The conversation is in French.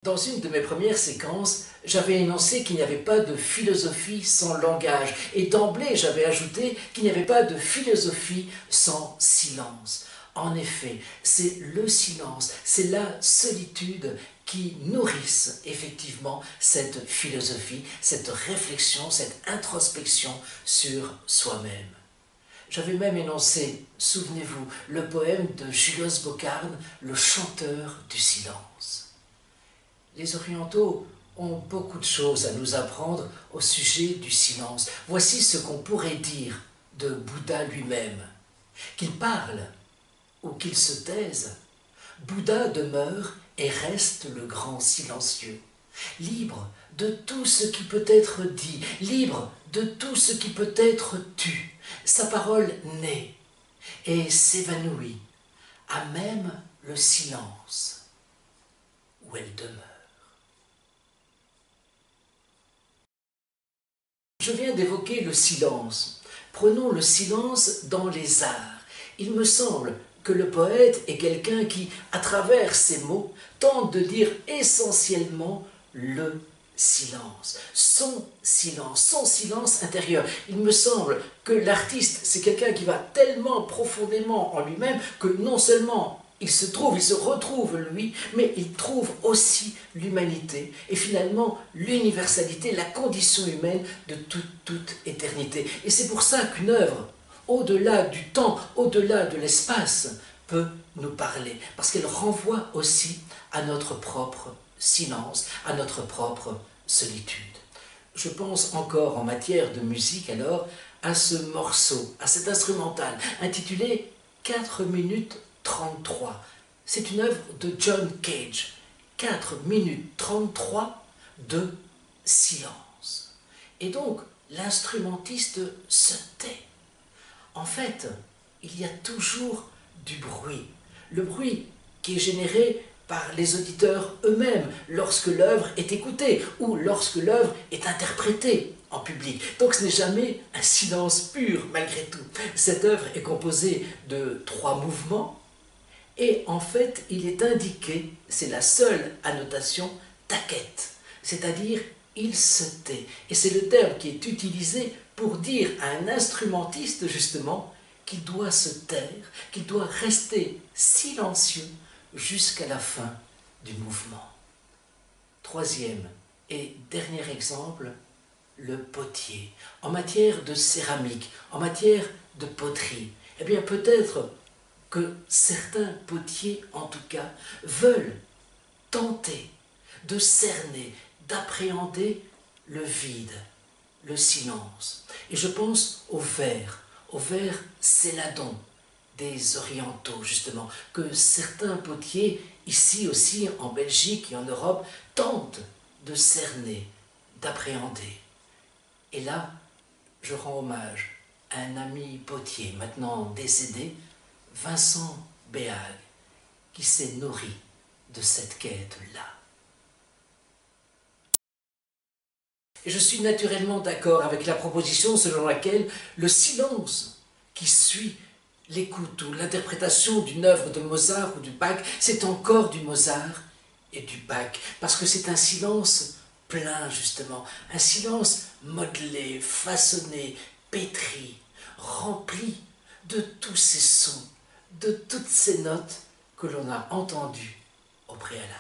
Dans une de mes premières séquences, j'avais énoncé qu'il n'y avait pas de philosophie sans langage, et d'emblée j'avais ajouté qu'il n'y avait pas de philosophie sans silence. En effet, c'est le silence, c'est la solitude qui nourrissent effectivement cette philosophie, cette réflexion, cette introspection sur soi-même. J'avais même énoncé, souvenez-vous, le poème de Julius Bocarne, Le chanteur du silence. Les orientaux ont beaucoup de choses à nous apprendre au sujet du silence. Voici ce qu'on pourrait dire de Bouddha lui-même. Qu'il parle ou qu'il se taise, Bouddha demeure et reste le grand silencieux, libre de tout ce qui peut être dit, libre de tout ce qui peut être tu. Sa parole naît et s'évanouit, à même le silence où elle demeure. Je viens d'évoquer le silence. Prenons le silence dans les arts. Il me semble que le poète est quelqu'un qui, à travers ses mots, tente de dire essentiellement le silence, son silence intérieur. Il me semble que l'artiste, c'est quelqu'un qui va tellement profondément en lui-même que non seulement il se retrouve lui, mais il trouve aussi l'humanité et finalement l'universalité, la condition humaine de toute éternité. Et c'est pour ça qu'une œuvre, au-delà du temps, au-delà de l'espace, peut nous parler, parce qu'elle renvoie aussi à notre propre silence, à notre propre solitude. Je pense encore en matière de musique alors à ce morceau, à cet instrumental intitulé 4 minutes 33. C'est une œuvre de John Cage. 4 minutes 33 de silence. Et donc, l'instrumentiste se tait. En fait, il y a toujours du bruit. Le bruit qui est généré par les auditeurs eux-mêmes lorsque l'œuvre est écoutée ou lorsque l'œuvre est interprétée en public. Donc ce n'est jamais un silence pur malgré tout. Cette œuvre est composée de 3 mouvements et en fait il est indiqué, c'est la seule annotation, taquette, c'est-à-dire il se tait. Et c'est le terme qui est utilisé pour dire à un instrumentiste justement qu'il doit se taire, qu'il doit rester silencieux jusqu'à la fin du mouvement. Troisième et dernier exemple, le potier. En matière de céramique, en matière de poterie, eh bien peut-être que certains potiers, en tout cas, veulent tenter de cerner, d'appréhender le vide, le silence. Et je pense au verre céladon des orientaux, justement, que certains potiers, ici aussi en Belgique et en Europe, tentent de cerner, d'appréhender. Et là, je rends hommage à un ami potier, maintenant décédé, Vincent Béhague, qui s'est nourri de cette quête-là. Et je suis naturellement d'accord avec la proposition selon laquelle le silence qui suit l'écoute ou l'interprétation d'une œuvre de Mozart ou du Bach, c'est encore du Mozart et du Bach, parce que c'est un silence plein justement, un silence modelé, façonné, pétri, rempli de tous ces sons, de toutes ces notes que l'on a entendues au préalable.